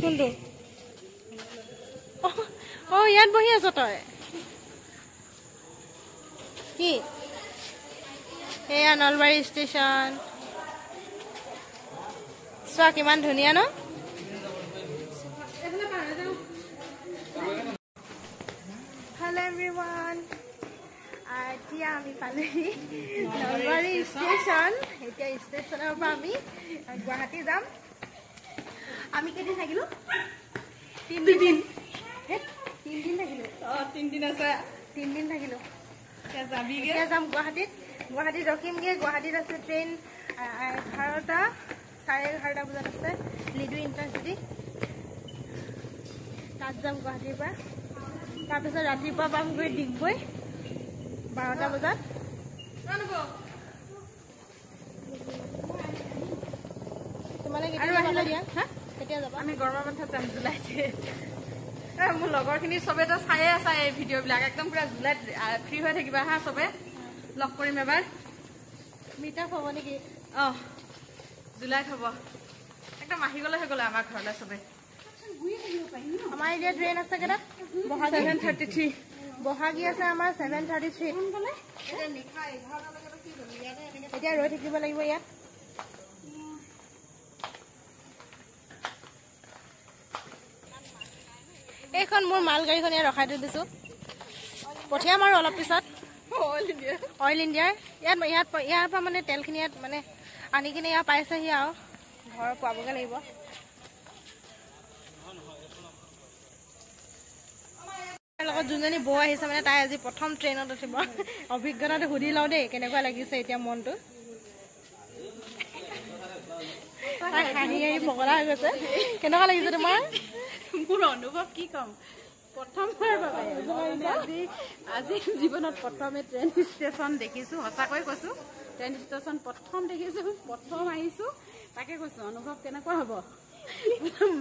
কোনটো অ ইয়াত বহি আছ তই কি এয়া নলবাৰী ষ্টেচন চোৱা কিমান ধুনীয়া ন হেল্ল' এভৰিৱান এতিয়া আমি পালেহি নলবাৰী ষ্টেচন এতিয়া ষ্টেচনৰ পৰা আমি গুৱাহাটী যাম আমি কেইদিন থাকিলো 3 দিন থাকিলো 3 দিন আছে 3 দিন থাকিলো এতিয়া যাম গুৱাহাটীত ৰখিমগে গুৱাহাটীত আছে ট্ৰেইন 11:30 11:30 বজাত আছে লিডু ইণ্টাৰচিটি তাত যাম গুৱাহাটীৰ পৰা তাৰপিছত ৰাতিপুৱা পামগৈ ডিগবৈ 12টা বজাত আমি গৰমৰ বন্ধত যাম জুলাইতে মোৰ লগৰখিনি চবেতো চায়ে আছে এই ভিডিঅ'বিলাক একদম পুৰা জুলাইত ফ্ৰী হৈ থাকিবা হা চবে লগ কৰিম এবাৰ মিটআপ হ'ব নেকি জুলাইত হ'ব একদম আহি গ'লে হৈ গ'লে আমাৰ ঘৰলৈ চবে আমাৰ এতিয়া ট্ৰেইন আছে কেইটা 7:33 বহাগী আছে আমাৰ 7:33 এতিয়া ৰৈ থাকিব লাগিব ইয়াত এইখন মোৰ মাল গাড়ীখন ইয়াত ৰখাই থৈ দিছো পঠিয়াম আৰু অলপ পিছত অইল ইণ্ডিয়াৰ ইয়াৰ পৰা মানে তেলখিনি ইয়াত মানে আনি কিনে ইয়াৰ পাইছেহি আৰু ঘৰ পোৱাবগৈ লাগিব লগত যোনজনী বৌ আহিছে মানে তাই আজি প্ৰথম ট্ৰেইনত উঠিব অভিজ্ঞতাটো সুধি লওঁ দেই কেনেকুৱা লাগিছে এতিয়া মনটো হাঁহি হাঁহি পগলা হৈ গৈছে কেনেকুৱা লাগিছে তোমাৰ মোৰ অনুভৱ কি ক'ম প্ৰথমবাৰ বাবে আজি জীৱনত প্ৰথমে ট্ৰেইন ষ্টেচন দেখিছোঁ সঁচাকৈ কৈছোঁ ট্ৰেইন ষ্টেচন প্ৰথম দেখিছোঁ প্ৰথম আহিছোঁ তাকে কৈছোঁ অনুভৱ কেনেকুৱা হ'ব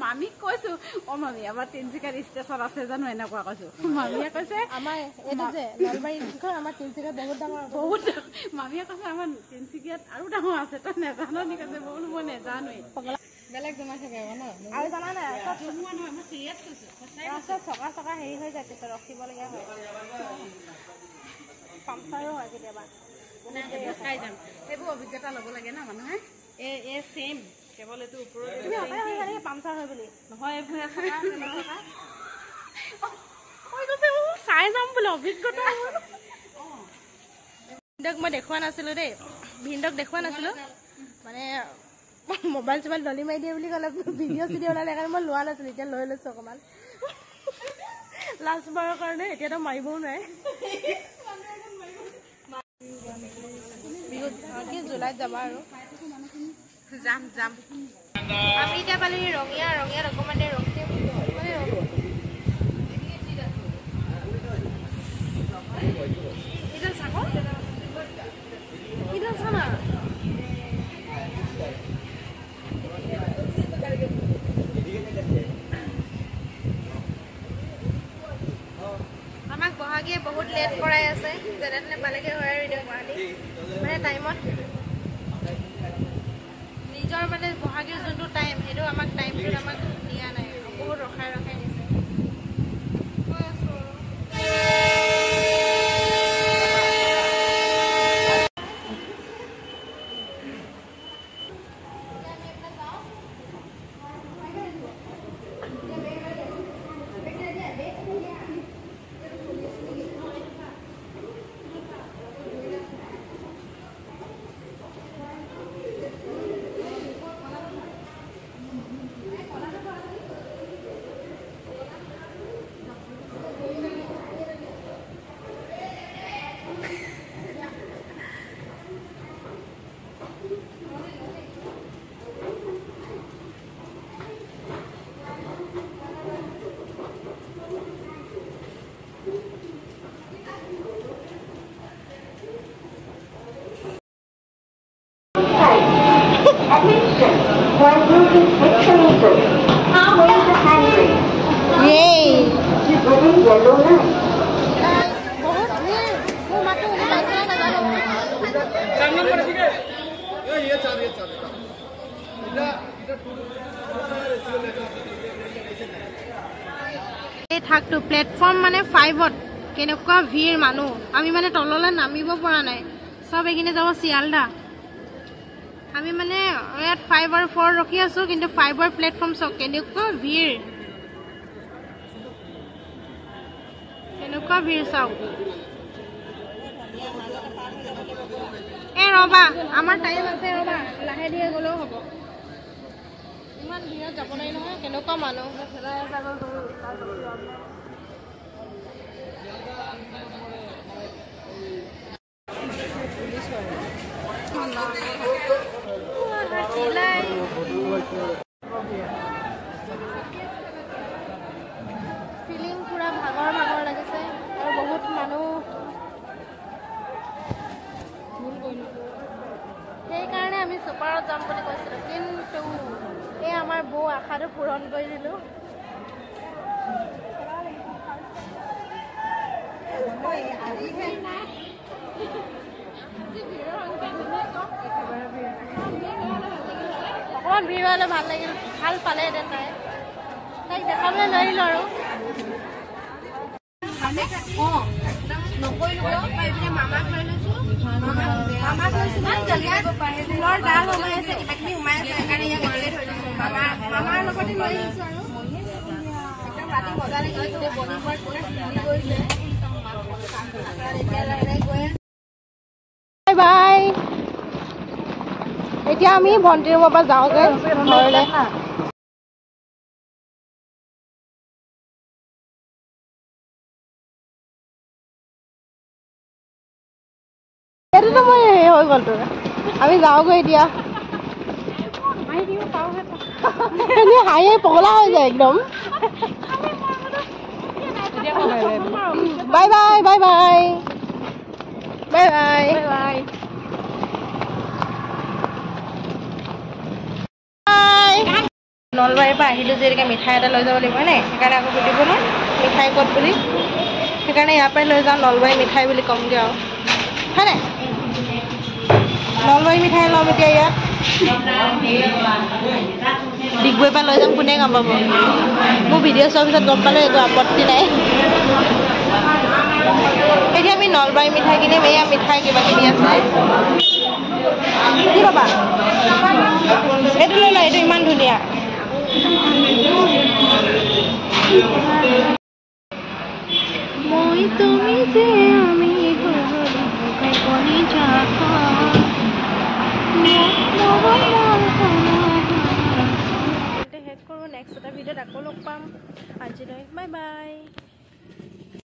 মামীক কৈছোঁ মামী আমাৰ তিনিচুকীয়াত ষ্টেচন আছে জানো এনেকুৱা কৈছোঁ মামীয়ে কৈছে আমাৰ এইটো যে নলবাৰীখন আমাৰ তিনিচুকীয়াত বহুত মামীয়ে কৈছে আমাৰ তিনিচুকীয়াত আৰু ডাঙৰ আছে তই নেজানো নি কৈছে বোলো মই নেজানোৱেই বেলেগ জমা থাকে ন আৰু জানা নাই নহয় মই চিৰিয়াছ কৈছোঁ চকা হেৰি হৈ যায় পিছত ৰখিবলগীয়া হয় পামচাৰো হয় কেতিয়াবা খাই যাম সেইবোৰ অভিজ্ঞতা ল'ব লাগে ন মানুহে চেম কেৱল এইটো ওপৰত পামচাৰ হয় বুলি নহয় এইবোৰ চাই যাম বোলে অভিজ্ঞতা ভিন্দক মই দেখুওৱা নাছিলো দেই ভিন্দক দেখুওৱা নাছিলো মানে মোবাইল চোবাইল দলি মাৰি দিয়ে বুলি ক'লে ভিডিঅ' চিডিঅ' ওলালে কাৰণে মই লোৱা নাছিলো এতিয়া লৈ লৈছো অকণমান লাষ্ট বাৰৰ কাৰণে এতিয়াতো মাৰিবও নোৱাৰে বিহুত জুলাইত যাবা আৰু যাম আমি এতিয়া পালেহি ৰঙিয়াত অকণমান দেৰি ৰখিম ইডাল চাব ইডাল চানা আমাক বহাগীয়ে বহুত লেট কৰাই আছে যেনে তেনে পালেগে হয় আৰু এতিয়া গুৱাহাটী মানে টাইমত নিজৰ মানে বহাগীৰ যোনটো টাইম সেইটো আমাক টাইমটোত আমাক দিয়া নাই বহুত ৰখাই নিছে Attention, while using hexameters, raise the hand brake. Yay! Within yellow line. बहुत এই থাকটো প্লেটফৰ্ম মানে 5ত কেনেকুৱা ভিৰ মানুহ আমি মানে তললৈ নামিব পৰা নাই সব এখিনি যাব শিয়ালদা আমি মানে ইয়াত 5 আৰু 4 ৰখি আছো কিন্তু 5 ৰ প্লেটফৰ্ম সব কেনেকুৱা ভিৰ চাওক এ ৰবা আমাৰ টাইম আছে ৰবা লাহে দিয়ে গলেও হ'ব ইমান ভিৰত যাব নাই নহয় কেনেকুৱা মানুহ ফিলিং পুৰা ভাগৰ লাগিছে আৰু বহুত মানুহ সেইকাৰণে আমি ছুপাৰত যাম বুলি কৈছিলোঁ কিন্তু এই আমাৰ বৌ আশাটো পূৰণ কৰি দিলোঁ অকণমান ভিৰ হ'লে ভাল লাগিল ভাল পালেহেঁতেন তাইক দেখাবলৈ লৈ আহিলোঁ আৰু বাই এতিয়া আমি ভণ্টিৰ ৰুমৰ পৰা যাওঁগে ঘৰলৈ এইটোতো মই হৈ গ'ল তোৰ আমি যাওঁগৈ এতিয়া হাই পগলা হৈ যায় একদম bye bye bye bye bye bye bye নলবাৰীৰ পৰা আহিলোঁ যিহেতুকে মিঠাই এটা লৈ যাব লাগিব হয়নে সেইকাৰণে আকৌ সুধিব ন মিঠাই ক'ত বুলি সেইকাৰণে ইয়াৰ পৰাই লৈ যাওঁ নলবাৰী মিঠাই বুলি ক'মগৈ আৰু হয়নে নলবাৰী মিঠাই ল'ম এতিয়া ইয়াত ডিগবৈৰ পৰা লৈ যাম কোনে গম পাব মোৰ ভিডিঅ' চোৱাৰ পিছত গম পালোঁ একো আপত্তি নাই এতিয়া আমি নলবাৰী মিঠাই কিনিম এয়া মিঠাই কিবা কিনি আছে কি পাবা এইটো লৈ লওঁ এইটো ইমান ধুনীয়া মই তুমি যে আমি শেষ কৰোঁ নেক্সট এটা ভিডিঅ'ত আকৌ লগ পাম আজিলৈ বাই বাই